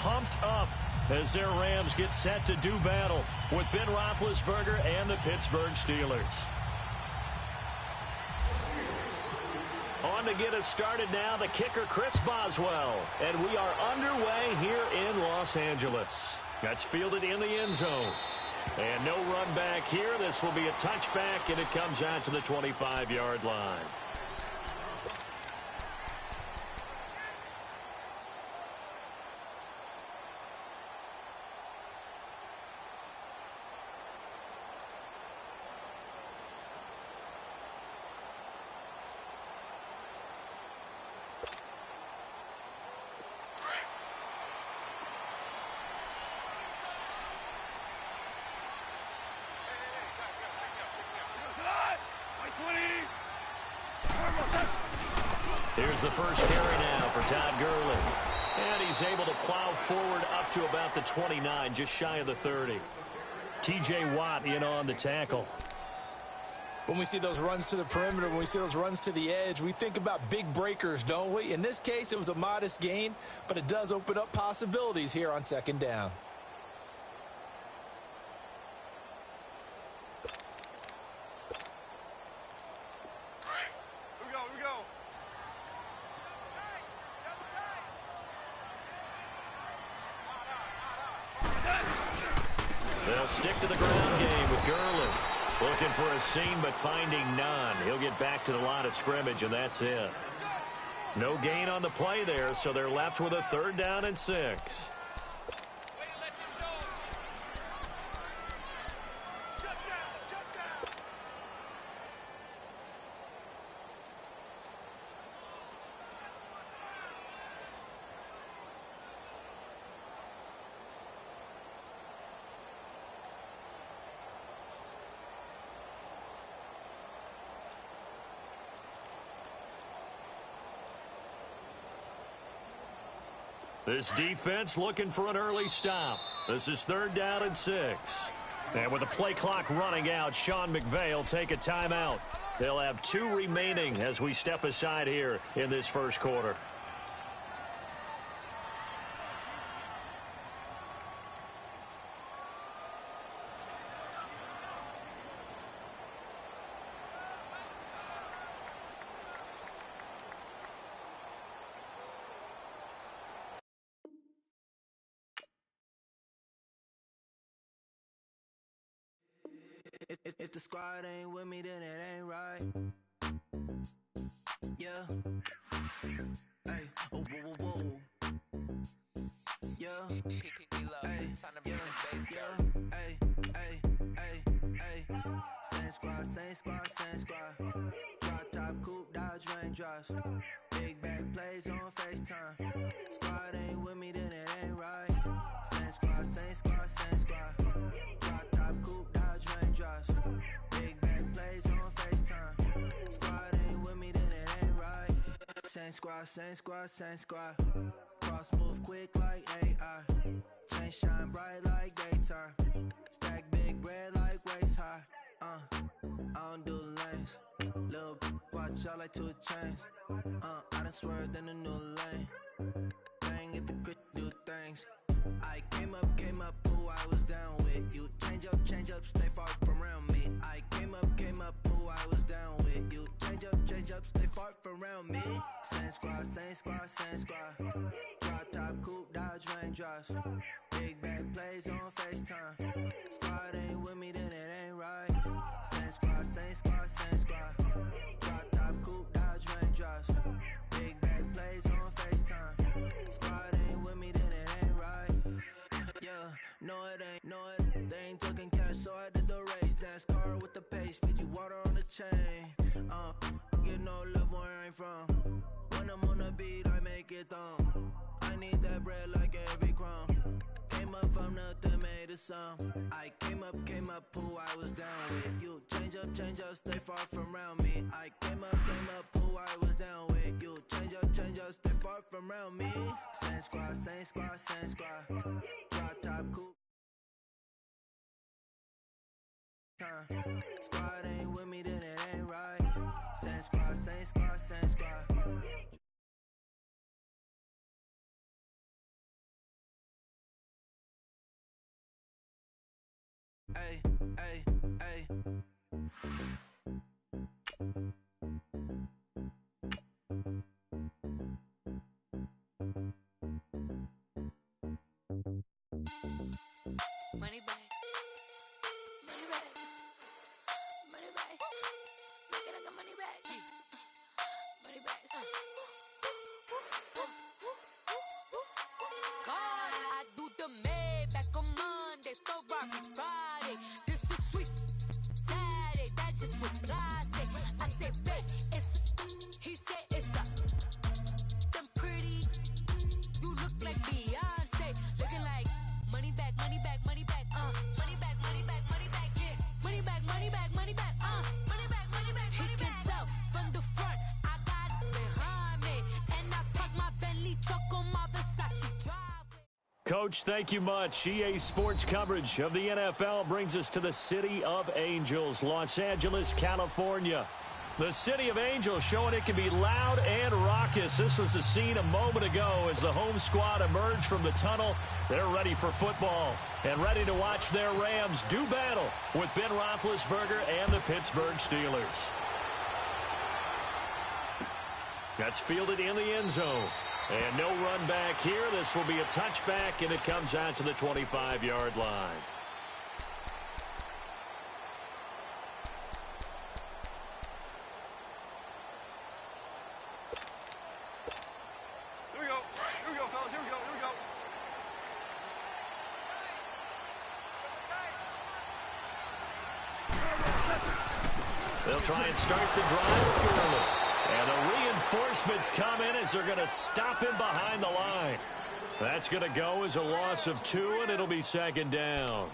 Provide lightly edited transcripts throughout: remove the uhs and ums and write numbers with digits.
pumped up as their Rams get set to do battle with Ben Roethlisberger and the Pittsburgh Steelers. On to get us started now, the kicker, Chris Boswell. And we are underway here in Los Angeles. That's fielded in the end zone. And no run back here. This will be a touchback, and it comes out to the 25-yard line. Here's the first carry now for Todd Gurley. And he's able to plow forward up to about the 29, just shy of the 30. T.J. Watt in on the tackle. When we see those runs to the perimeter, when we see those runs to the edge, we think about big breakers, don't we? In this case, it was a modest gain, but it does open up possibilities here on second down. They'll stick to the ground game with Gurley. Looking for a seam, but finding none. He'll get back to the line of scrimmage, and that's it. No gain on the play there, so they're left with a 3rd down and 6. This defense looking for an early stop. This is 3rd down and 6. And with the play clock running out, Sean McVay will take a timeout. They'll have 2 remaining as we step aside here in this first quarter. If the squad ain't with me, then it ain't right. Yeah. Hey. Oh, whoa, whoa, whoa. Yeah. Hey. Yeah. Hey. Hey. Hey. Hey. Same squad, same squad, same squad. Drop top, coupe, Dodge raindrops. Big back plays on FaceTime. Squad ain't with me, then it ain't right. Same squad, same squad, same squad. Drop top, coupe, Dodge raindrops. Big back plays on FaceTime. Squad ain't with me, then it ain't right. Same squad, same squad, same squad. Cross move quick like AI. Chain shine bright like daytime. Stack big bread like waist high. I don't do lanes. Little watch out like 2 chains. I done swerved in a new lane. Bang at the crit, do things. I came up, who I was down with. You change up, stay far from around me. I came up, who I was down with. You change up, stay far from around me. Same squad, same squad, same squad. Drop top, coupe, Dodge raindrops. Big back plays on FaceTime. Squad ain't with me, then it ain't right. Same squad, same squad, same squad. Drop top, coupe, Dodge raindrops. Big back plays on FaceTime. Squad ain't with me, then it ain't right. Yeah, no it ain't, no it. They ain't talking cash, so I did the race. NASCAR with the pace, Fiji water on the chain. Get no love where I'm from. When I'm on the beat, I make it thumb. I need that bread like every crumb. Came up from nothing, made a sum. I came up, who I was down with. You change up, stay far from around me. I came up, who I was down with. You change up, stay far from around me. Same squad, same squad, same squad. Drop top, coupe. Squad ain't with me, then it ain't right. Same squad, same squad, same squad. Ay, ay. Money back. Money back. Money back. Make it like a money back. Money back. God, I do the Maybach on Monday, Ferrari Friday. This is sweet Saturday. That's just what classic. I say, babe, it's he said it's a them pretty. You look like Beyonce, looking like money back, money back, money back, money back, money back, money back, yeah, money back, money back, money back, money back, money back. He can tell from the front, I got it behind me, and I park my Bentley truck on my Versace driveway. Coach, thank you much. EA Sports coverage of the NFL brings us to the City of Angels, Los Angeles, California. The City of Angels showing it can be loud and raucous. This was the scene a moment ago as the home squad emerged from the tunnel. They're ready for football and ready to watch their Rams do battle with Ben Roethlisberger and the Pittsburgh Steelers. That's fielded in the end zone. And no run back here. This will be a touchback, and it comes out to the 25-yard line. Here we go. Here we go, fellas. Here we go. Here we go. They'll try and start the drive early. And the reinforcements come in as they're going to stop him behind the line. That's going to go as a loss of 2, and it'll be second down.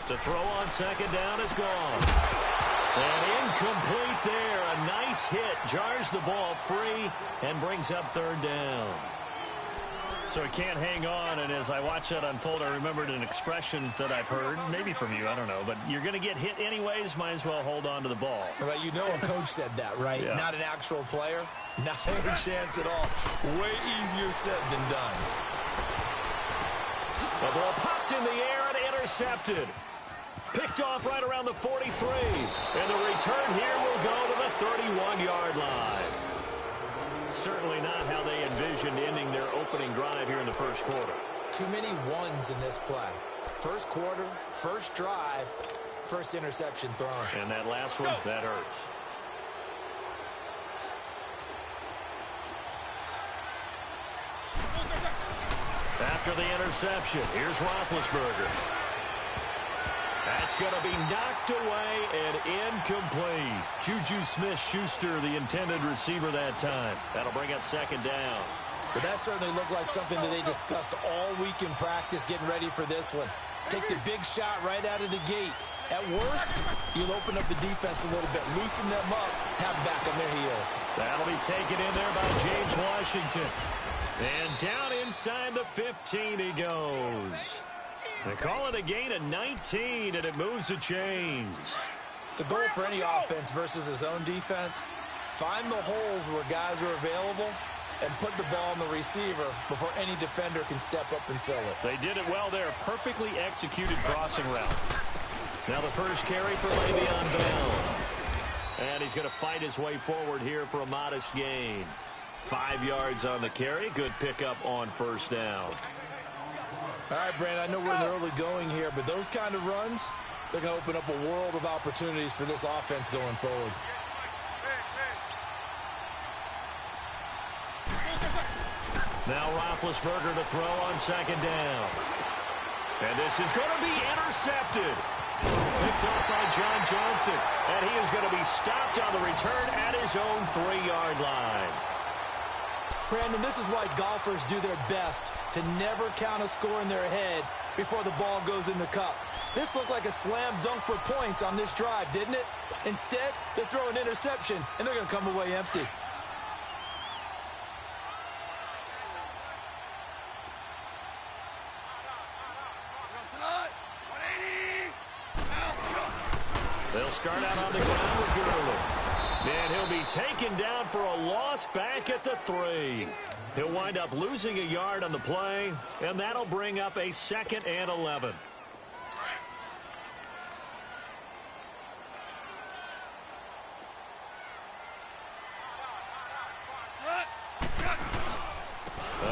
To throw on second down is gone. And incomplete there. A nice hit. Jars the ball free and brings up third down. So he can't hang on, and as I watch that unfold, I remembered an expression that I've heard, maybe from you, I don't know, but you're going to get hit anyways, might as well hold on to the ball. Right, you know a coach said that, right? Yeah. Not an actual player. Not a chance at all. Way easier said than done. The ball popped in the air and intercepted. Picked off right around the 43. And the return here will go to the 31-yard line. Certainly not how they envisioned ending their opening drive here in the first quarter. Too many ones in this play. First quarter, first drive, first interception thrown. And that last one, that hurts. After the interception, here's Roethlisberger. That's going to be knocked away and incomplete. Juju Smith-Schuster, the intended receiver that time. That'll bring up second down. But that certainly looked like something that they discussed all week in practice getting ready for this one. Take the big shot right out of the gate. At worst, you'll open up the defense a little bit, loosen them up, have them back on their heels. That'll be taken in there by James Washington. And down inside the 15 he goes. They call it a gain of 19, and it moves the chains. The goal for any offense versus his own defense, find the holes where guys are available and put the ball on the receiver before any defender can step up and fill it. They did it well there. Perfectly executed crossing route. Now the first carry for Le'Veon Bell. And he's going to fight his way forward here for a modest gain. 5 yards on the carry. Good pickup on first down. All right, Brandon, I know we're in the early going here, but those kind of runs, they're going to open up a world of opportunities for this offense going forward. Now Roethlisberger to throw on second down. And this is going to be intercepted. Picked off by John Johnson. And he is going to be stopped on the return at his own 3-yard line. Brandon, this is why golfers do their best to never count a score in their head before the ball goes in the cup. This looked like a slam dunk for points on this drive, didn't it? Instead, they throw an interception, and they're going to come away empty. They'll start out on the ground with Gurley. And he'll be taken down for a loss back at the 3. He'll wind up losing a yard on the play, and that'll bring up a 2nd and 11.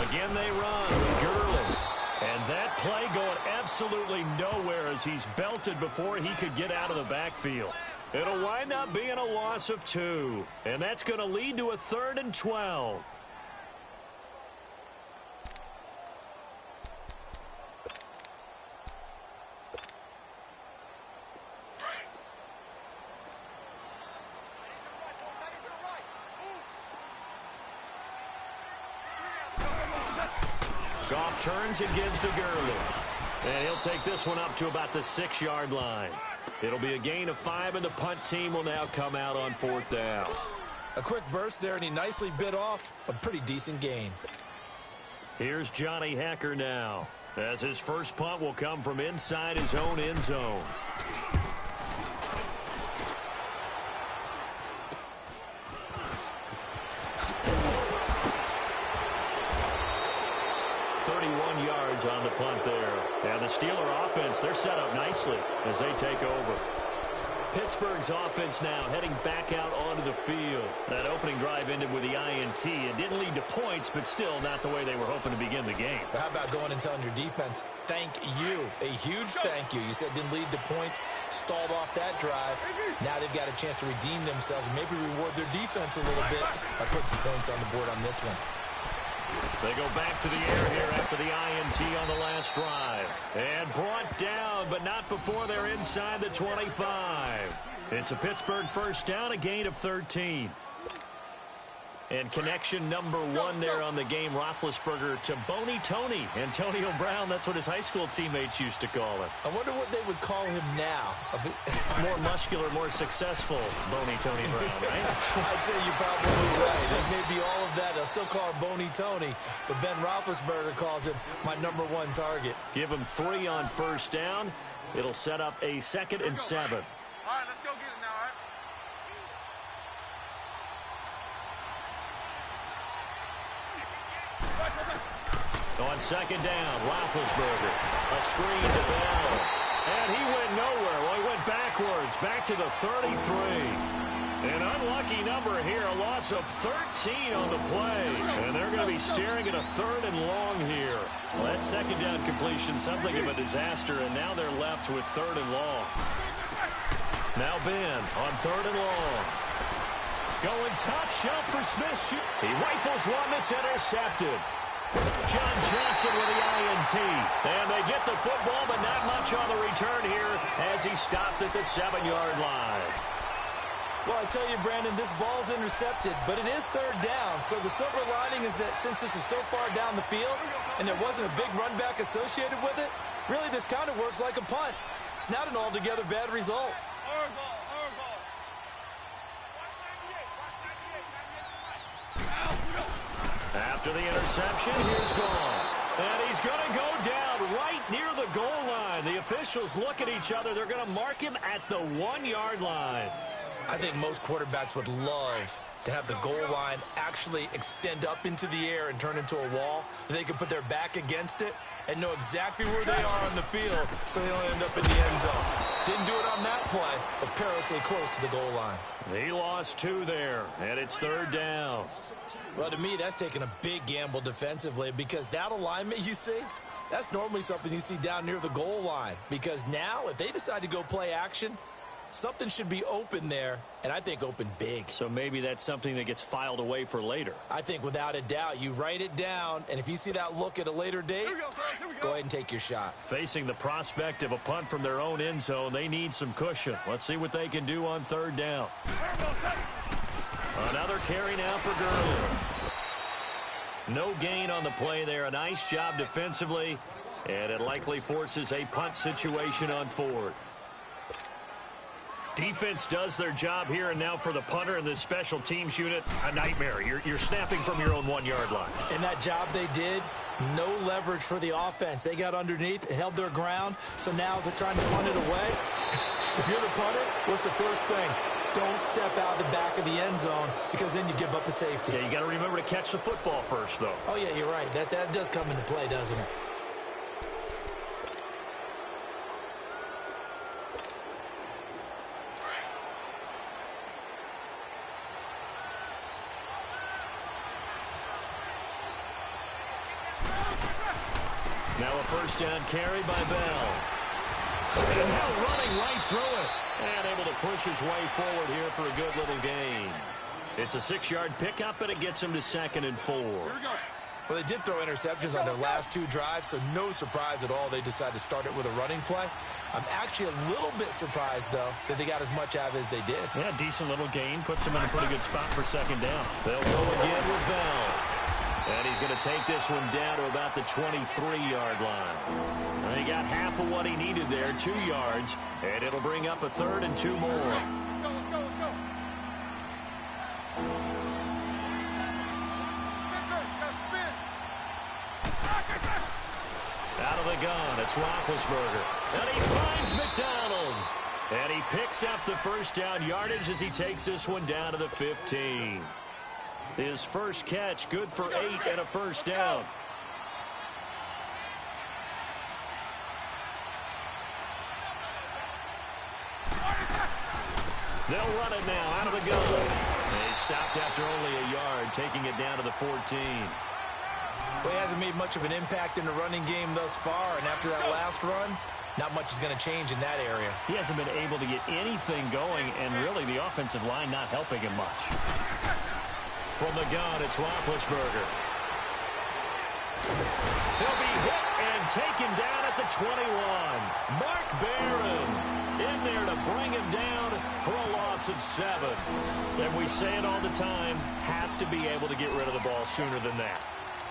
Again they run with Gurley. And that play going absolutely nowhere as he's belted before he could get out of the backfield. It'll wind up being a loss of 2. And that's going to lead to a 3rd and 12. Goff turns and gives to Gurley. And he'll take this one up to about the 6-yard line. It'll be a gain of 5, and the punt team will now come out on 4th down. A quick burst there, and he nicely bit off a pretty decent gain. Here's Johnny Hekker now, as his first punt will come from inside his own end zone. On the punt there. And the Steeler offense, they're set up nicely as they take over. Pittsburgh's offense now heading back out onto the field. That opening drive ended with the INT. It didn't lead to points, but still not the way they were hoping to begin the game. But how about going and telling your defense, thank you, a huge thank you. You said it didn't lead to points, stalled off that drive. Now they've got a chance to redeem themselves and maybe reward their defense a little bit by putting some points on the board on this one. They go back to the air here after the INT on the last drive. And brought down, but not before they're inside the 25. It's a Pittsburgh first down, a gain of 13. And connection number 1 there on the game, Roethlisberger to Boney Tony. Antonio Brown, that's what his high school teammates used to call him. I wonder what they would call him now. More muscular, more successful Boney Tony Brown, right? I'd say you're probably right. It may be all of that. They'll still call him Boney Tony, but Ben Roethlisberger calls him my number 1 target. Give him 3 on first down. It'll set up a 2nd and 7. All right, let's go get it now, all right? On second down, Roethlisberger. A screen to Bell. And he went nowhere. Well, he went backwards, back to the 33. An unlucky number here, a loss of 13 on the play. And they're going to be staring at a 3rd and long here. Well, that second down completion, something of a disaster, and now they're left with 3rd and long. Now Ben on 3rd and long. Going top shelf for Smith. He rifles one that's intercepted. John Johnson with the INT. And they get the football, but not much on the return here as he stopped at the 7-yard line. Well, I tell you, Brandon, this ball's intercepted, but it is 3rd down. So the silver lining is that since this is so far down the field and there wasn't a big run back associated with it, really this kind of works like a punt. It's not an altogether bad result. After the interception, here's Goff. And he's going to go down right near the goal line. The officials look at each other. They're going to mark him at the 1-yard line. I think most quarterbacks would love to have the goal line actually extend up into the air and turn into a wall. They can put their back against it and know exactly where they are on the field so they don't end up in the end zone. Didn't do it on that play, but perilously close to the goal line. He lost 2 there, and it's 3rd down. Well, to me, that's taking a big gamble defensively because that alignment you see, that's normally something you see down near the goal line. Because now, if they decide to go play action, something should be open there, and I think open big. So maybe that's something that gets filed away for later. I think without a doubt, you write it down, and if you see that look at a later date, go ahead and take your shot. Facing the prospect of a punt from their own end zone, they need some cushion. Let's see what they can do on 3rd down. Another carry now for Gurley. No gain on the play there. A nice job defensively, and it likely forces a punt situation on 4th. Defense does their job here, and now for the punter and this special teams unit, a nightmare. You're snapping from your own 1-yard line. And that job they did, no leverage for the offense. They got underneath, held their ground, so now they're trying to punt it away. If you're the punter, what's the first thing? Don't step out the back of the end zone because then you give up a safety. Yeah, you got to remember to catch the football first, though. Oh, yeah, you're right. That does come into play, doesn't it? Now a first down carry by Bell. And now running right through it. And able to push his way forward here for a good little gain. It's a 6-yard pickup, and it gets him to 2nd and 4. Here we go. Well, they did throw interceptions on their last 2 drives, so no surprise at all they decided to start it with a running play. I'm actually a little bit surprised, though, that they got as much out of it as they did. Yeah, decent little gain. Puts him in a pretty good spot for 2nd down. They'll go again with Bell. And he's going to take this one down to about the 23-yard line. He got half of what he needed there, 2 yards, and it'll bring up a 3rd and 2 more. Let's go, let's go, let's go. Out of the gun, it's Roethlisberger. And he finds McDonald. And he picks up the first down yardage as he takes this one down to the 15. His first catch, good for 8 and a first down. They'll run it now out of the gun. They stopped after only a yard, taking it down to the 14. Well, he hasn't made much of an impact in the running game thus far, and after that last run, not much is going to change in that area. He hasn't been able to get anything going, and really the offensive line not helping him much. From the gun, it's Roethlisberger. He'll be hit and taken down at the 21. Mark Barron in there to bring him down for a loss of 7. And we say it all the time, have to be able to get rid of the ball sooner than that.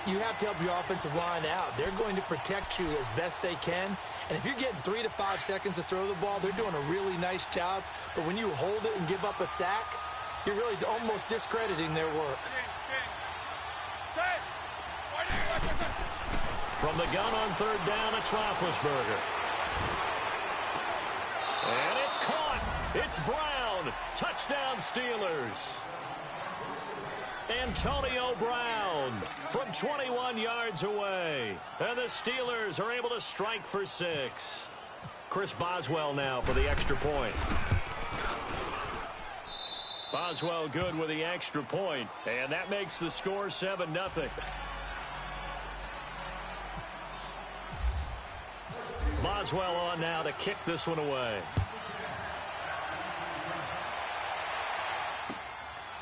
You have to help your offensive line out. They're going to protect you as best they can. And if you're getting 3 to 5 seconds to throw the ball, they're doing a really nice job. But when you hold it and give up a sack, you're really almost discrediting their work. From the gun on 3rd down, it's Roethlisberger. And it's caught. It's Brown. Touchdown, Steelers. Antonio Brown from 21 yards away. And the Steelers are able to strike for 6. Chris Boswell now for the extra point. Boswell good with the extra point, and that makes the score 7-0. Boswell on now to kick this one away.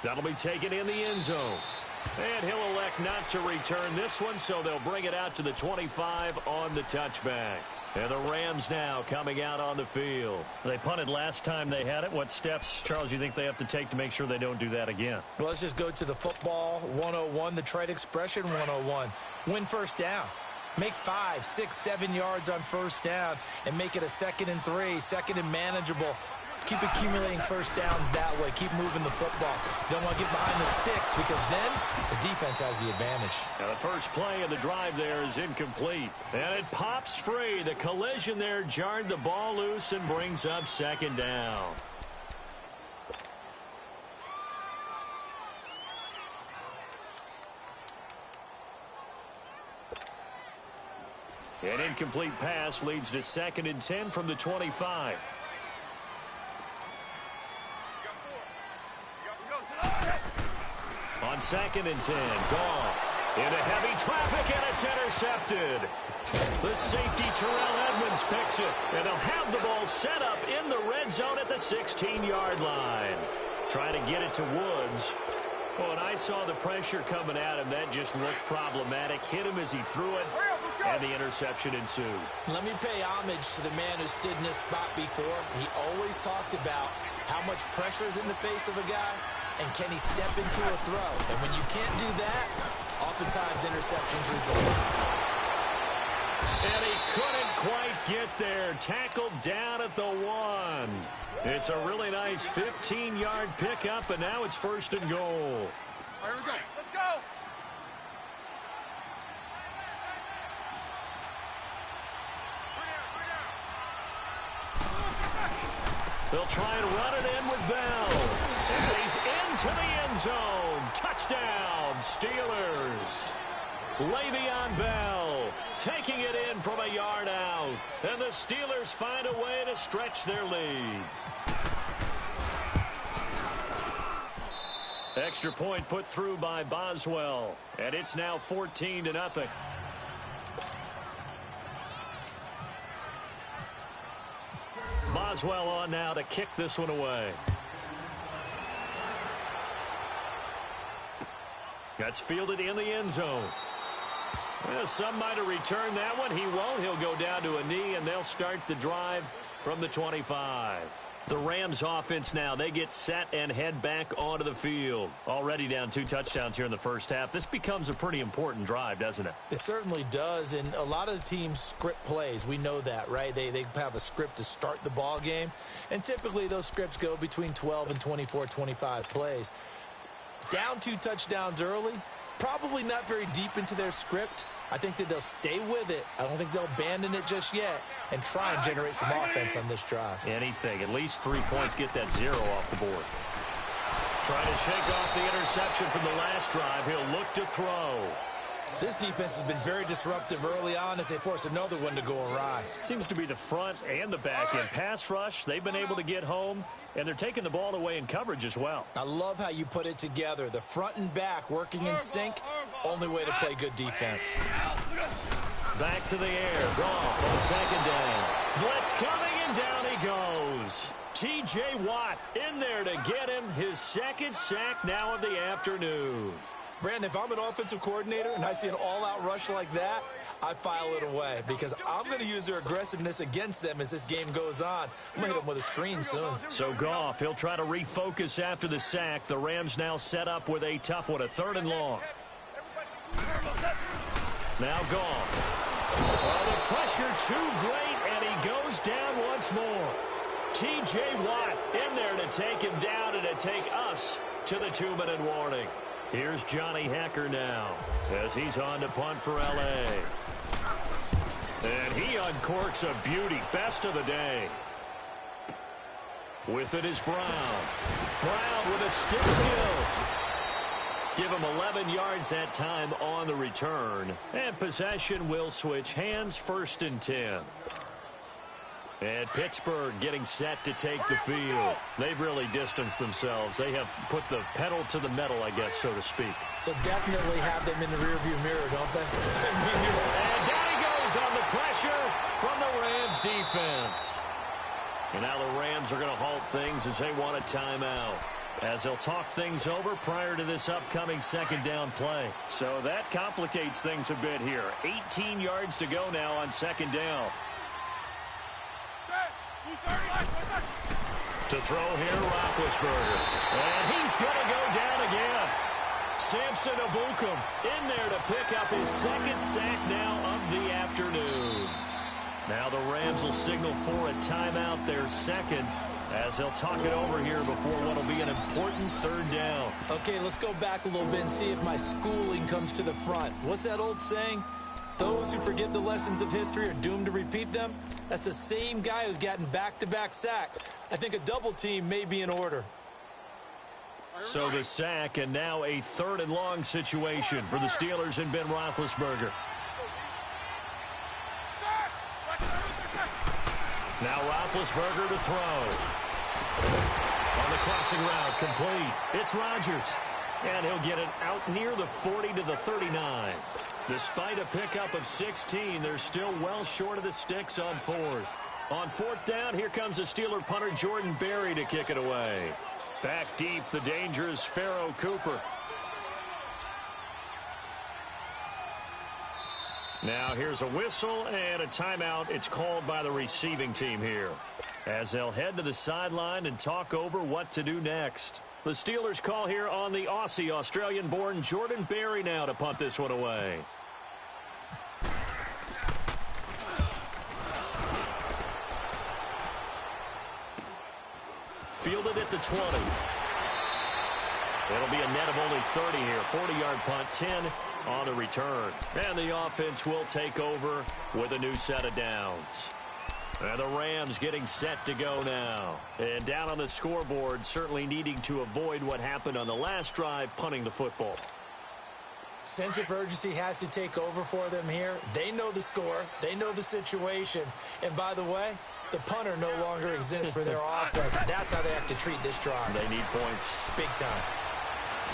That'll be taken in the end zone. And he'll elect not to return this one, so they'll bring it out to the 25 on the touchback. And the Rams now coming out on the field. They punted last time they had it. What steps, Charles, you think they have to take to make sure they don't do that again? Well, let's just go to the football 101, the trade expression 101. Win first down. Make 5, 6, 7 yards on first down and make it a 2nd and 3, 2nd and manageable. Keep accumulating first downs that way. Keep moving the football. You don't want to get behind the sticks because then the defense has the advantage. Now the first play of the drive there is incomplete. And it pops free. The collision there jarred the ball loose and brings up 2nd down. An incomplete pass leads to 2nd and 10 from the 25. On 2nd and 10, Goff into heavy traffic, and it's intercepted. The safety, Terrell Edmonds, picks it, and they'll have the ball set up in the red zone at the 16-yard line. Trying to get it to Woods. Well, and I saw the pressure coming at him. That just looked problematic. Hit him as he threw it, and the interception ensued. Let me pay homage to the man who stood in this spot before. He always talked about how much pressure is in the face of a guy, and can he step into a throw? And when you can't do that, oftentimes interceptions result. And he couldn't quite get there. Tackled down at the 1. It's a really nice 15-yard pickup, and now it's 1st and goal. All right, here we go. Let's go. They'll try and run it in with Bell. And he's into the end zone. Touchdown, Steelers. Le'Veon Bell taking it in from a yard out. And the Steelers find a way to stretch their lead. Extra point put through by Boswell. And it's now 14-0. Boswell on now to kick this one away. That's fielded in the end zone. Well, some might have returned that one. He won't. He'll go down to a knee, and they'll start the drive from the 25. The Rams offense now, they get set and head back onto the field. Already down 2 touchdowns here in the first half. This becomes a pretty important drive, doesn't it? It certainly does, and a lot of the teams script plays. We know that, right? They have a script to start the ball game, and typically those scripts go between 12 and 24, 25 plays. Down 2 touchdowns early, probably not very deep into their script. I think that they'll stay with it. I don't think they'll abandon it just yet and try and generate some offense on this drive. Anything. At least 3 points, get that 0 off the board. Trying to shake off the interception from the last drive. He'll look to throw. This defense has been very disruptive early on as they force another one to go awry. Seems to be the front and the back end. Pass rush, they've been able to get home, and they're taking the ball away in coverage as well. I love how you put it together. The front and back working in sync, only way to play good defense. Back to the air. Goff on second down. Blitz coming, and down he goes. T.J. Watt in there to get him his second sack now of the afternoon. Brandon, if I'm an offensive coordinator and I see an all-out rush like that, I file it away because I'm going to use their aggressiveness against them as this game goes on. I'm going to hit them with a screen soon. So Goff, he'll try to refocus after the sack. The Rams now set up with a tough one, a 3rd and long. Now Goff. Oh, the pressure too great, and he goes down once more. T.J. Watt in there to take him down and to take us to the 2-minute warning. Here's Johnny Hekker now as he's on to punt for L.A. And he uncorks a beauty. Best of the day. With it is Brown. Brown with the stick skills. Give him 11 yards that time on the return. And possession will switch hands, 1st and 10. And Pittsburgh getting set to take the field. They've really distanced themselves. They have put the pedal to the metal, I guess, so to speak. So definitely have them in the rearview mirror, don't they? And down he goes on the pressure from the Rams defense. And now the Rams are going to halt things as they want a timeout, as they'll talk things over prior to this upcoming 2nd down play. So that complicates things a bit here. 18 yards to go now on 2nd down. To throw here, Roethlisberger. And he's going to go down again. Samson Ebukam in there to pick up his 2nd sack now of the afternoon. Now the Rams will signal for a timeout, their 2nd, as they'll talk it over here before what will be an important 3rd down. Okay, let's go back a little bit and see if my schooling comes to the front. What's that old saying? Those who forget the lessons of history are doomed to repeat them. That's the same guy who's gotten back-to-back sacks. I think a double team may be in order. So the sack, and now a 3rd and long situation for the Steelers and Ben Roethlisberger. Now Roethlisberger to throw. On the crossing route, complete. It's Rodgers. And he'll get it out near the 40 to the 39. Despite a pickup of 16, they're still well short of the sticks on 4th. On 4th down, here comes the Steeler punter Jordan Berry to kick it away. Back deep, the dangerous Pharoh Cooper. Now here's a whistle and a timeout. It's called by the receiving team here, as they'll head to the sideline and talk over what to do next. The Steelers call here on the Aussie, Australian-born Jordan Berry now to punt this one away. Fielded at the 20. It'll be a net of only 30 here. 40-yard punt, 10 on the return. And the offense will take over with a new set of downs. And the Rams getting set to go now. And down on the scoreboard, certainly needing to avoid what happened on the last drive, punting the football. Sense of urgency has to take over for them here. They know the score. They know the situation. And by the way, the punter no longer exists for their offense. That's how they have to treat this drive. They need points. Big time.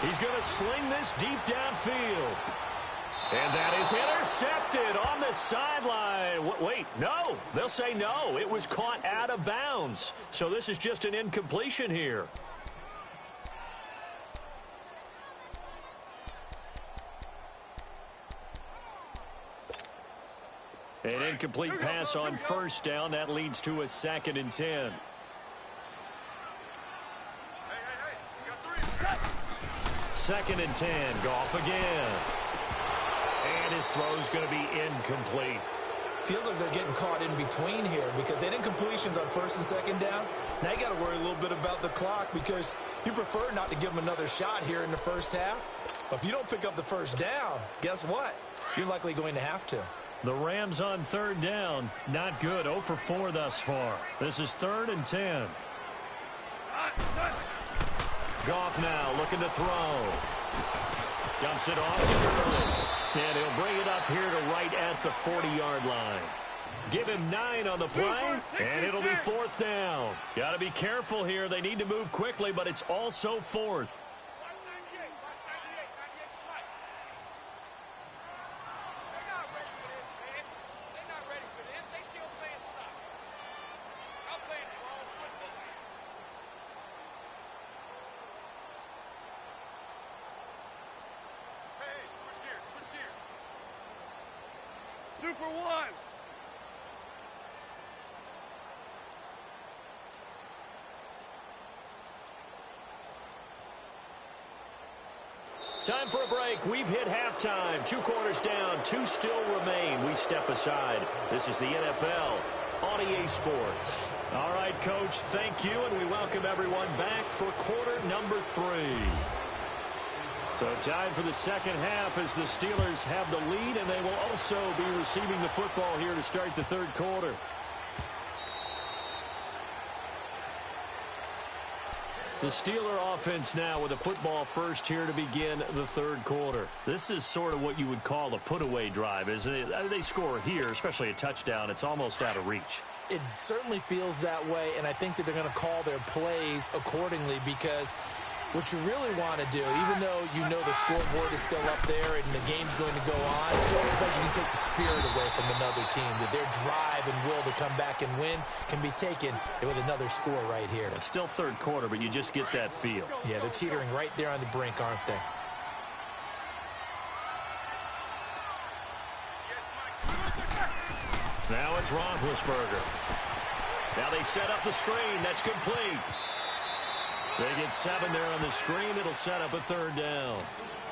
He's going to sling this deep downfield. And that is intercepted on the sideline. Wait, no. They'll say no. It was caught out of bounds. So this is just an incompletion here. An incomplete pass on first down. That leads to a 2nd and 10. Second and 10. Goff again. And his throw's going to be incomplete. Feels like they're getting caught in between here because they had incompletions on 1st and 2nd down. Now you got to worry a little bit about the clock because you prefer not to give them another shot here in the first half. But if you don't pick up the first down, guess what? You're likely going to have to. The Rams on 3rd down. Not good. 0 for 4 thus far. This is 3rd and 10. Goff now looking to throw. Dumps it off to Gurley. And he'll bring it up here to right at the 40-yard line. Give him 9 on the play, and it'll be 4th down. Got to be careful here. They need to move quickly, but it's also 4th. Super one. Time for a break. We've hit halftime. 2 quarters down. 2 still remain. We step aside. This is the NFL on EA Sports. All right, Coach, thank you, and we welcome everyone back for quarter number 3. So time for the second half as the Steelers have the lead, and they will also be receiving the football here to start the 3rd quarter. The Steeler offense now with the football first here to begin the 3rd quarter. This is sort of what you would call a put-away drive, isn't it? They score here, especially a touchdown. It's almost out of reach. It certainly feels that way, and I think that they're going to call their plays accordingly because what you really want to do, even though you know the scoreboard is still up there and the game's going to go on, it's like you can take the spirit away from another team. That their drive and will to come back and win can be taken with another score right here. It's still 3rd quarter, but you just get that feel. Yeah, they're teetering right there on the brink, aren't they? Now it's Roethlisberger. Now they set up the screen. That's complete. They get 7 there on the screen. It'll set up a 3rd down.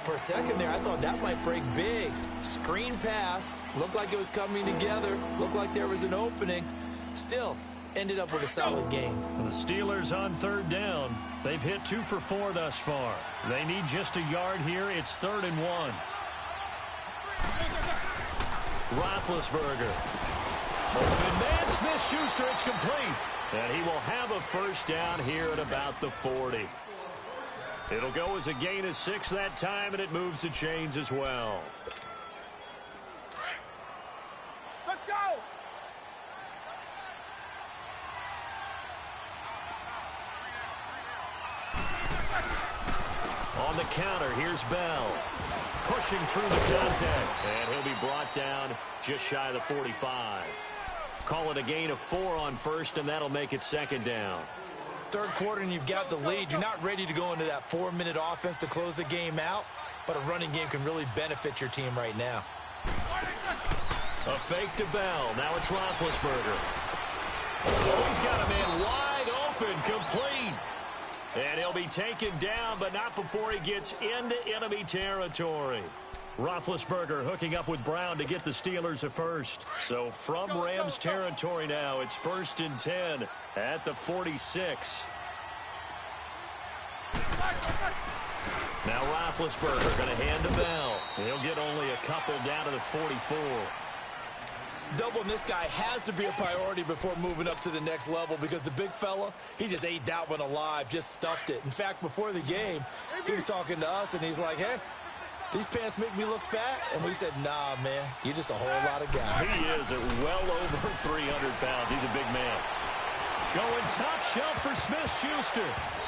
For a second there, I thought that might break big. Screen pass. Looked like it was coming together. Looked like there was an opening. Still, ended up with a solid game. The Steelers on 3rd down. They've hit 2 for 4 thus far. They need just a yard here. It's 3rd and 1. Roethlisberger. Open man, Smith-Schuster. It's complete. And he will have a first down here at about the 40. It'll go as a gain of 6 that time, and it moves the chains as well. Let's go. On the counter, here's Bell. Pushing through the contact. And he'll be brought down just shy of the 45. Call it a gain of 4 on first, and that'll make it 2nd down. 3rd quarter, and you've got the lead. You're not ready to go into that 4-minute offense to close the game out, but a running game can really benefit your team right now. A fake to Bell. Now it's Roethlisberger. Oh, he's got a man wide open, complete. And he'll be taken down, but not before he gets into enemy territory. Roethlisberger hooking up with Brown to get the Steelers a first. So from Rams territory now, it's 1st and 10 at the 46. Now Roethlisberger going to hand to Bell. He'll get only a couple down to the 44. Doubling this guy has to be a priority before moving up to the next level because the big fella, he just ate that one alive, just stuffed it. In fact, before the game, he was talking to us, and he's like, hey, these pants make me look fat? And we said, nah, man, you're just a whole lot of guy. He is at well over 300 pounds. He's a big man. Going top shelf for Smith-Schuster.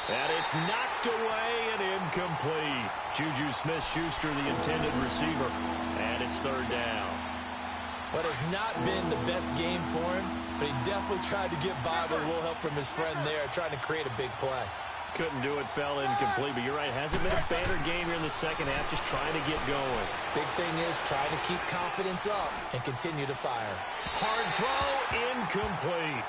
And it's knocked away and incomplete. Juju Smith-Schuster, the intended receiver. And it's third down. But it's not been the best game for him, but he definitely tried to get by with a little help from his friend there, trying to create a big play. Couldn't do it, fell incomplete, but you're right, hasn't been a banner game here in the second half, just trying to get going. Big thing is trying to keep confidence up and continue to fire. Hard throw, incomplete.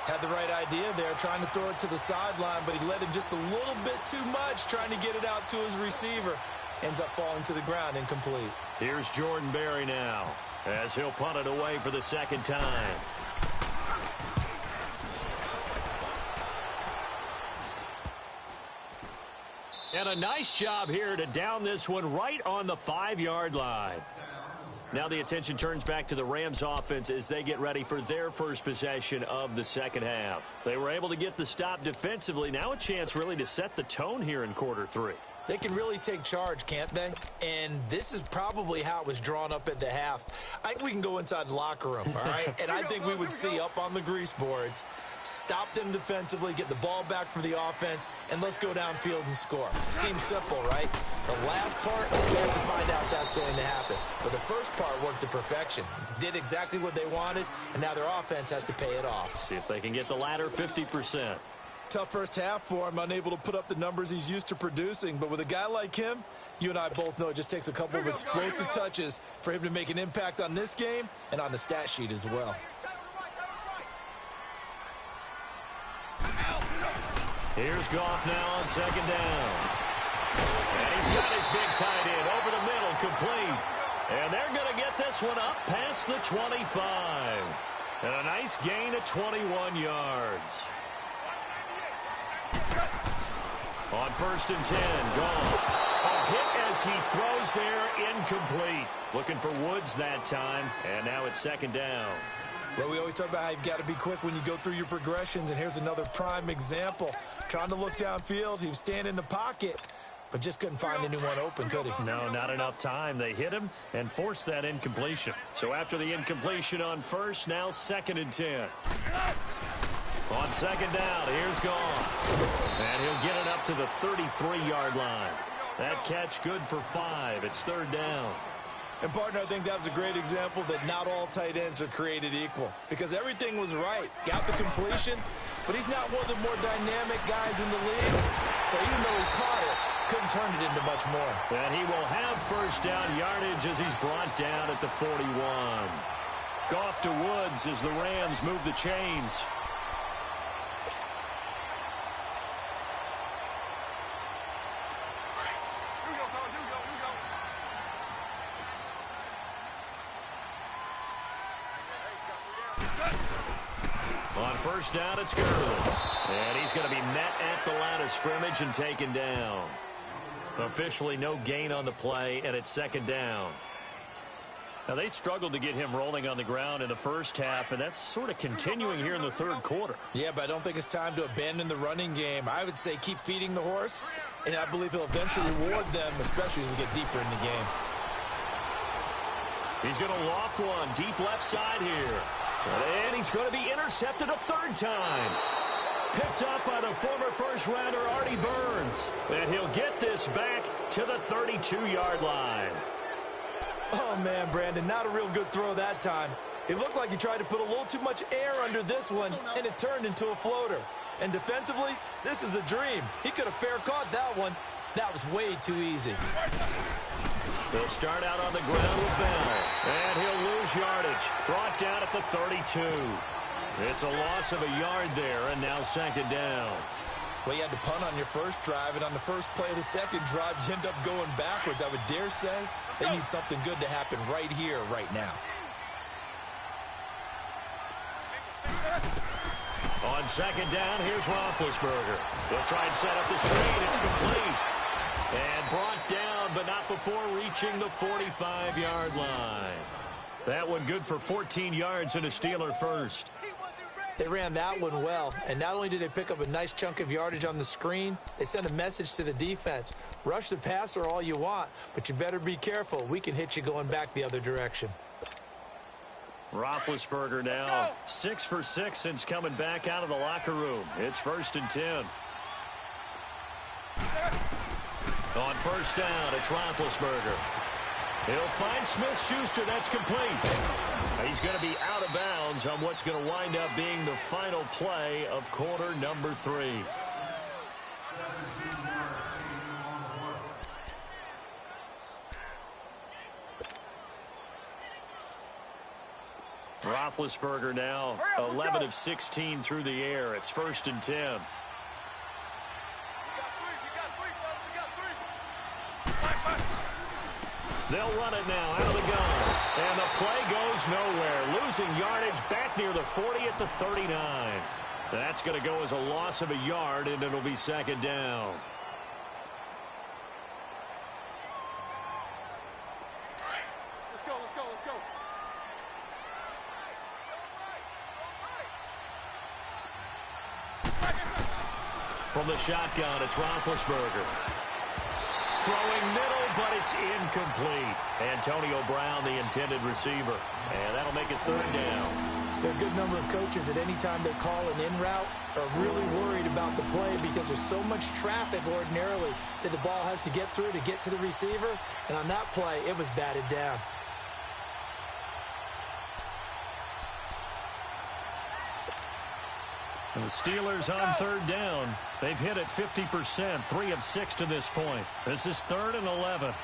Had the right idea there, trying to throw it to the sideline, but he led him just a little bit too much, trying to get it out to his receiver. Ends up falling to the ground, incomplete. Here's Jordan Berry now, as he'll punt it away for the second time. And a nice job here to down this one right on the 5-yard line. Now the attention turns back to the Rams offense as they get ready for their first possession of the second half. They were able to get the stop defensively. Now a chance really to set the tone here in quarter 3. They can really take charge, can't they? And this is probably how it was drawn up at the half. I think we can go inside the locker room, all right? And I think we would see up on the grease boards, stop them defensively, get the ball back for the offense, and let's go downfield and score. Seems simple, right? The last part, we have to find out if that's going to happen. But the first part worked to perfection. Did exactly what they wanted, and now their offense has to pay it off. See if they can get the latter 50%. Tough first half for him, unable to put up the numbers he's used to producing. But with a guy like him, you and I both know it just takes a couple of explosive touches for him to make an impact on this game and on the stat sheet as well. Here's Goff now on second down. And he's got his big tight end over the middle, complete. And they're going to get this one up past the 25. And a nice gain of 21 yards. On 1st and 10, Goff. A hit as he throws there, incomplete. Looking for Woods that time, and now it's second down. Well, we always talk about how you've got to be quick when you go through your progressions, and here's another prime example. Trying to look downfield, he was standing in the pocket, but just couldn't find anyone open, could he? No, not enough time. They hit him and forced that incompletion. So after the incompletion on 1st, now 2nd and 10. On second down, here's Goff. And he'll get it up to the 33-yard line. That catch good for 5. It's 3rd down. And, partner, I think that was a great example that not all tight ends are created equal. Because everything was right. Got the completion, but he's not one of the more dynamic guys in the league. So even though he caught it, couldn't turn it into much more. And he will have 1st down yardage as he's brought down at the 41. Goff to Woods as the Rams move the chains. On 1st down, it's Gurley. And he's going to be met at the line of scrimmage and taken down. Officially no gain on the play, and it's 2nd down. Now, they struggled to get him rolling on the ground in the first half, and that's sort of continuing here in the 3rd quarter. Yeah, but I don't think it's time to abandon the running game. I would say keep feeding the horse, and I believe he'll eventually reward them, especially as we get deeper in the game. He's going to loft one deep left side here. And he's going to be intercepted a 3rd time. Picked up by the former first-rounder Artie Burns. And he'll get this back to the 32-yard line. Oh, man, Brandon, not a real good throw that time. It looked like he tried to put a little too much air under this one, and it turned into a floater. And defensively, this is a dream. He could have fair caught that one. That was way too easy. They'll start out on the ground with Bell. And he'll lose yardage. Brought down at the 32. It's a loss of a yard there, and now 2nd down. Well, you had to punt on your first drive, and on the first play of the second drive, you end up going backwards. I would dare say they need something good to happen right here, right now. On 2nd down, here's Roethlisberger. They'll try and set up the screen. It's complete. And brought down, but not before reaching the 45-yard line. That one good for 14 yards and a Steeler first. They ran that one well, and not only did they pick up a nice chunk of yardage on the screen, they sent a message to the defense. Rush the passer all you want, but you better be careful. We can hit you going back the other direction. Roethlisberger now 6 for 6 since coming back out of the locker room. It's 1st and 10. On first down, it's Roethlisberger. He'll find Smith-Schuster. That's complete. He's going to be out of bounds on what's going to wind up being the final play of quarter number 3. Roethlisberger now 11 of 16 through the air. It's 1st and 10. They'll run it now out of the gun. And the play goes nowhere. Losing yardage back near the 40 at the 39. That's going to go as a loss of a yard, and it'll be 2nd down. Let's go. From the shotgun, it's Roethlisberger. Throwing middle, but it's incomplete. Antonio Brown, the intended receiver. And that'll make it 3rd down. There are a good number of coaches at any time they call an in route are really worried about the play because there's so much traffic ordinarily that the ball has to get through to get to the receiver. And on that play, it was batted down. And the Steelers on 3rd down. They've hit it 50%, 3 of 6 to this point. This is 3rd and 11.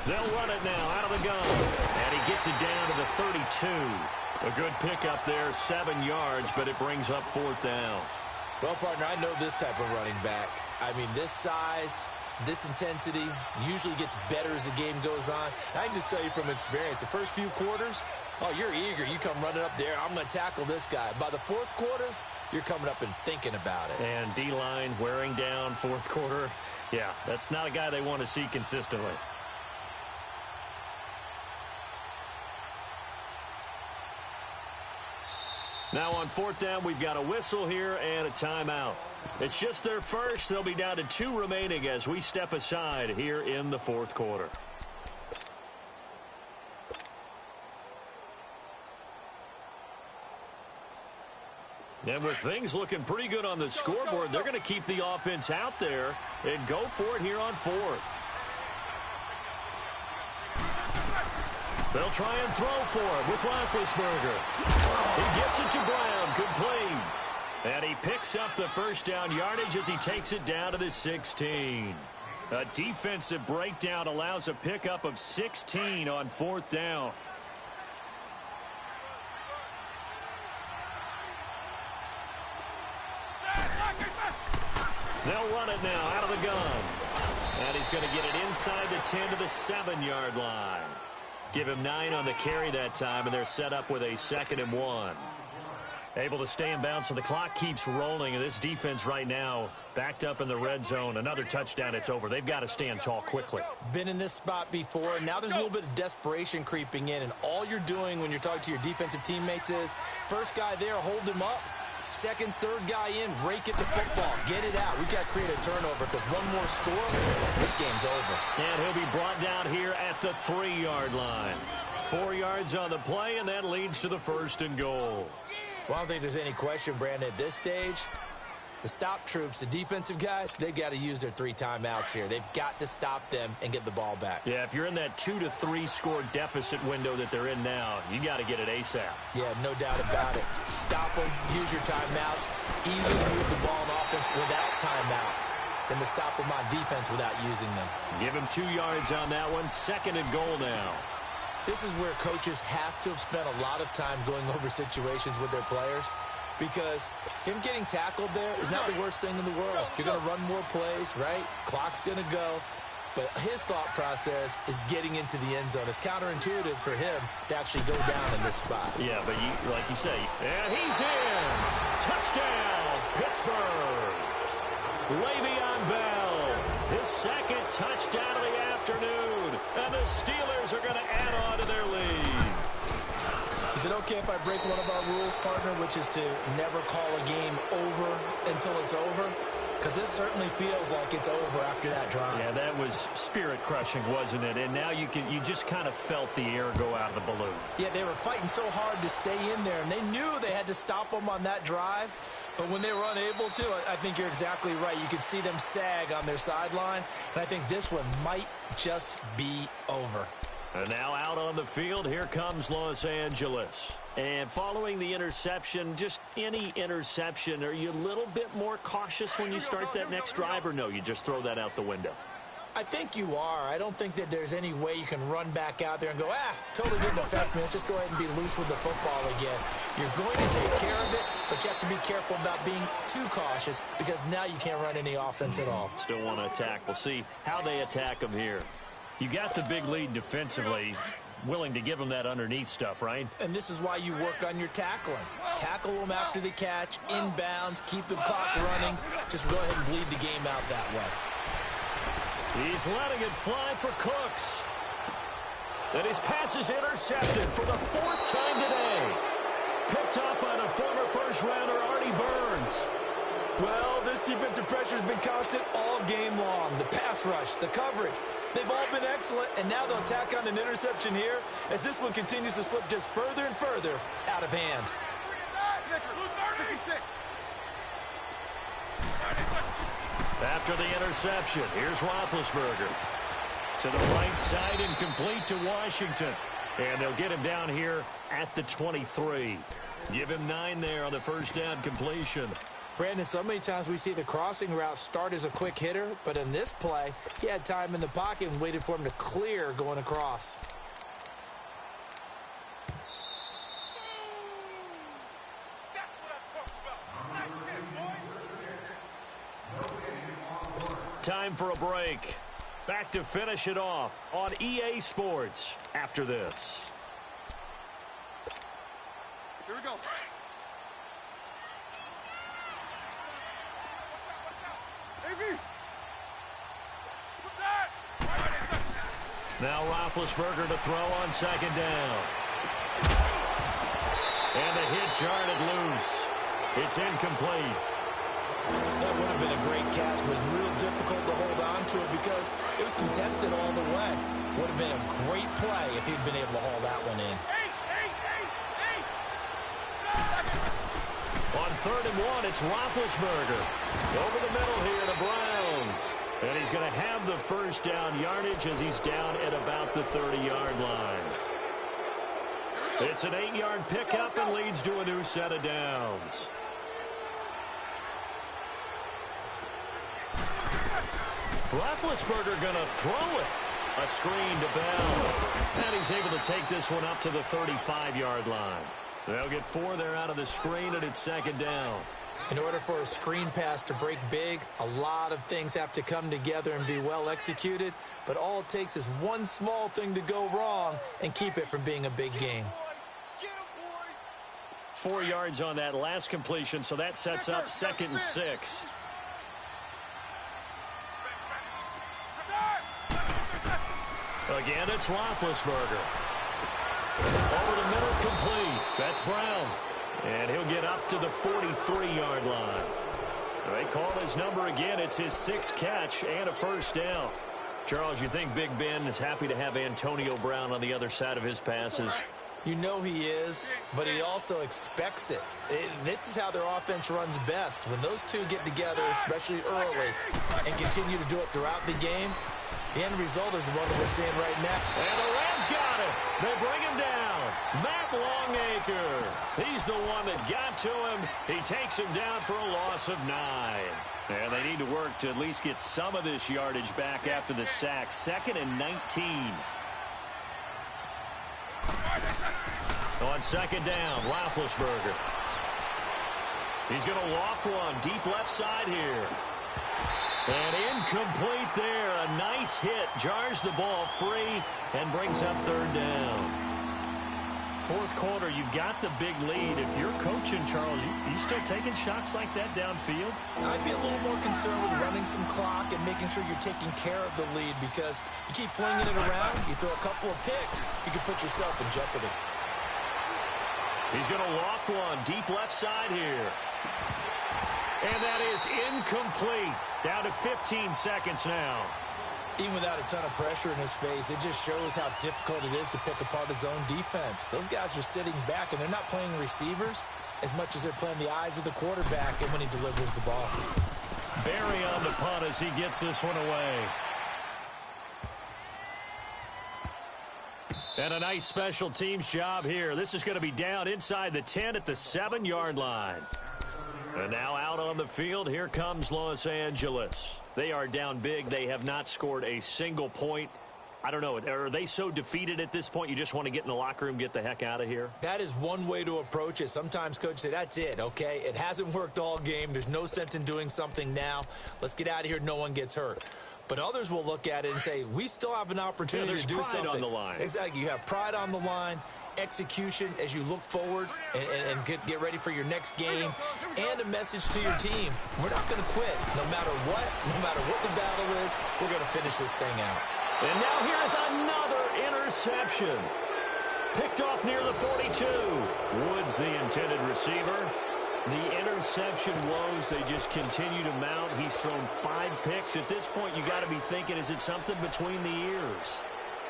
They'll run it now out of the gun. And he gets it down to the 32. A good pickup there, 7 yards, but it brings up 4th down. Well, partner, I know this type of running back. I mean, this size, this intensity usually gets better as the game goes on. I can just tell you from experience, the first few quarters, oh, you're eager. You come running up there. I'm going to tackle this guy. By the 4th quarter, you're coming up and thinking about it. And D-line wearing down 4th quarter. Yeah, that's not a guy they want to see consistently. Now on 4th down, we've got a whistle here and a timeout. It's just their first. They'll be down to 2 remaining as we step aside here in the 4th quarter. And with things looking pretty good on the scoreboard, they're going to keep the offense out there and go for it here on 4th. They'll try and throw for him with Roethlisberger. He gets it to Brown, complete. And he picks up the 1st down yardage as he takes it down to the 16. A defensive breakdown allows a pickup of 16 on 4th down. They'll run it now out of the gun. And he's going to get it inside the 10 to the 7-yard line. Give him 9 on the carry that time, and they're set up with a 2nd and 1. Able to stay in bounds, so the clock keeps rolling. And this defense right now backed up in the red zone. Another touchdown, it's over. They've got to stand tall quickly. Been in this spot before. Now there's a little bit of desperation creeping in, and all you're doing when you're talking to your defensive teammates is first guy there, hold him up. Second, third guy in, rake at the football. Get it out. We've got to create a turnover because one more score, this game's over. And he'll be brought down here at the 3-yard line. 4 yards on the play, and that leads to the 1st and goal. Well, I don't think there's any question, Brandon, at this stage. The stop troops, the defensive guys, they've got to use their 3 timeouts here. They've got to stop them and get the ball back. Yeah, if you're in that 2 to 3 score deficit window that they're in now, you got to get it ASAP. Yeah, no doubt about it. Stop them, use your timeouts. Easier to move the ball on offense without timeouts than to stop them on defense without using them. Give him 2 yards on that one. 2nd and goal now. This is where coaches have to have spent a lot of time going over situations with their players, because him getting tackled there is not the worst thing in the world. You're going to run more plays, right? Clock's going to go. But his thought process is getting into the end zone. It's counterintuitive for him to actually go down in this spot. Yeah, but like you say, and he's in. Touchdown, Pittsburgh. Le'Veon Bell His second touchdown of the afternoon. And the Steelers are going to add on to their lead. Is it okay if I break one of our rules, partner, which is to never call a game over until it's over? Because this certainly feels like it's over after that drive. Yeah, that was spirit-crushing, wasn't it? And now you just kind of felt the air go out of the balloon. Yeah, they were fighting so hard to stay in there, and they knew they had to stop them on that drive. But when they were unable to, I think you're exactly right. You could see them sag on their sideline, and I think this one might just be over. And now out on the field, here comes Los Angeles. And following the interception, just any interception, are you a little bit more cautious when you start that next drive, or no, you just throw that out the window? I think you are. I don't think that there's any way you can run back out there and go, totally didn't affect me. Let's just go ahead and be loose with the football again. You're going to take care of it, but you have to be careful about being too cautious because now you can't run any offense at all. Still want to attack. We'll see how they attack them here. You got the big lead defensively, willing to give them that underneath stuff, right? And this is why you work on your tackling. Tackle them after the catch, inbounds, keep the clock running. Just go ahead and bleed the game out that way. He's letting it fly for Cooks. And his pass is intercepted for the fourth time today. Picked up by the former first-rounder Artie Burns. Well, this defensive pressure has been constant all game long. The pass rush, the coverage, they've all been excellent, and now they'll tack on an interception here as this one continues to slip just further and further out of hand. After the interception, here's Roethlisberger. To the right side and complete to Washington. And they'll get him down here at the 23. Give him 9 there on the first down completion. Brandon, so many times we see the crossing route start as a quick hitter, but in this play, he had time in the pocket and waited for him to clear going across. Time for a break. Back to finish it off on EA Sports after this. Here we go. Now Roethlisberger to throw on second down. And the hit jarred it loose. It's incomplete. That would have been a great catch, but it was real difficult to hold on to it because it was contested all the way. Would have been a great play if he'd been able to haul that one in. On 3rd and 1, it's Roethlisberger. Over the middle here to Brown. And he's going to have the first down yardage as he's down at about the 30-yard line. It's an 8-yard pickup and leads to a new set of downs. Roethlisberger going to throw it. A screen to Bell. And he's able to take this one up to the 35-yard line. They'll get 4 there out of the screen, and it's second down. In order for a screen pass to break big, a lot of things have to come together and be well executed. But all it takes is one small thing to go wrong and keep it from being a big game. 4 yards on that last completion, so that sets up 2nd and 6. Again, it's Roethlisberger. Over the middle, complete. That's Brown. And he'll get up to the 43-yard line. They call his number again. It's his 6th catch and a first down. Charles, you think Big Ben is happy to have Antonio Brown on the other side of his passes? You know he is, but he also expects it. This is how their offense runs best. When those two get together, especially early, and continue to do it throughout the game, the end result is what we're seeing right now. And the Rams got it. They bring him down. Matt Longacre. He's the one that got to him. He takes him down for a loss of 9. And they need to work to at least get some of this yardage back after the sack. 2nd and 19. On second down, Roethlisberger. He's going to loft one deep left side here. And incomplete there. A nice hit. Jars the ball free and brings up 3rd down. Fourth quarter, you've got the big lead. If you're coaching, Charles, you still taking shots like that downfield? I'd be a little more concerned with running some clock and making sure you're taking care of the lead, because you keep flinging it around, you throw a couple of picks, you can put yourself in jeopardy. He's going to loft one deep left side here. And that is incomplete. Down to 15 seconds now. Even without a ton of pressure in his face, it just shows how difficult it is to pick apart his own defense. Those guys are sitting back, and they're not playing receivers as much as they're playing the eyes of the quarterback and when he delivers the ball. Barry on the punt as he gets this one away. And a nice special teams job here. This is going to be down inside the 10 at the 7-yard line. And now out on the field, here comes Los Angeles. They are down big. They have not scored a single point. I don't know. Are they so defeated at this point you just want to get in the locker room, get the heck out of here? That is one way to approach it. Sometimes coaches say, that's it, okay? It hasn't worked all game. There's no sense in doing something now. Let's get out of here. No one gets hurt. But others will look at it and say, we still have an opportunity to do something. There's pride on the line. Exactly. You have pride on the line, execution as you look forward and get ready for your next game, and a message to your team. We're not going to quit. No matter what the battle is, we're going to finish this thing out. And now here's another interception. Picked off near the 42. Woods, the intended receiver. The interception woes, they just continue to mount. He's thrown 5 picks. At this point, you got to be thinking, is it something between the ears?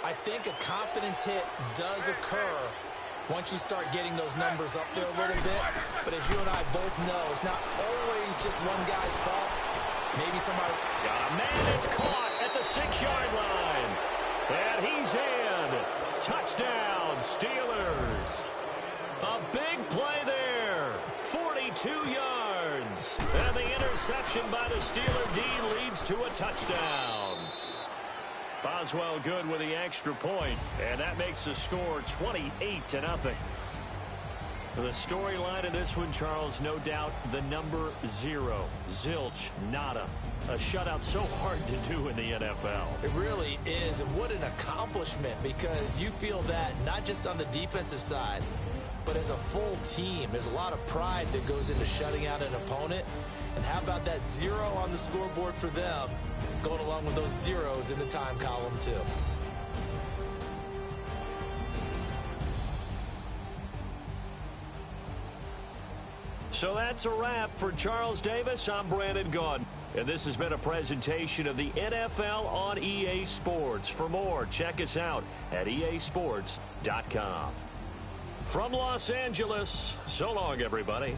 I think a confidence hit does occur once you start getting those numbers up there a little bit. But as you and I both know, it's not always just one guy's fault. Maybe somebody... Got a man that's caught at the 6-yard line. And he's in. Touchdown, Steelers. A big play there. 42 yards. And the interception by the Steeler D leads to a touchdown. Boswell good with the extra point, and that makes the score 28-0. The storyline in this one, Charles, no doubt the number 0. Zilch, nada. A shutout so hard to do in the NFL. It really is, and what an accomplishment, because you feel that not just on the defensive side, but as a full team. There's a lot of pride that goes into shutting out an opponent. And how about that 0 on the scoreboard for them, going along with those zeros in the time column, too. So that's a wrap for Charles Davis. I'm Brandon Gaudin. And this has been a presentation of the NFL on EA Sports. For more, check us out at easports.com. From Los Angeles, so long, everybody.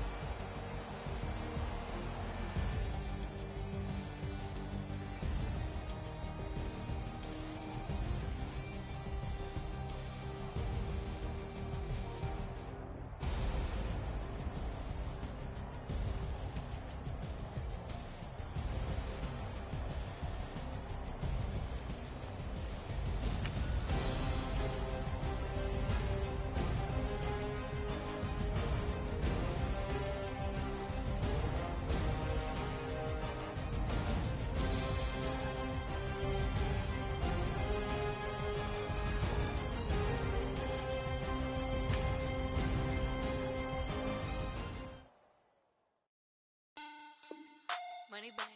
Money back.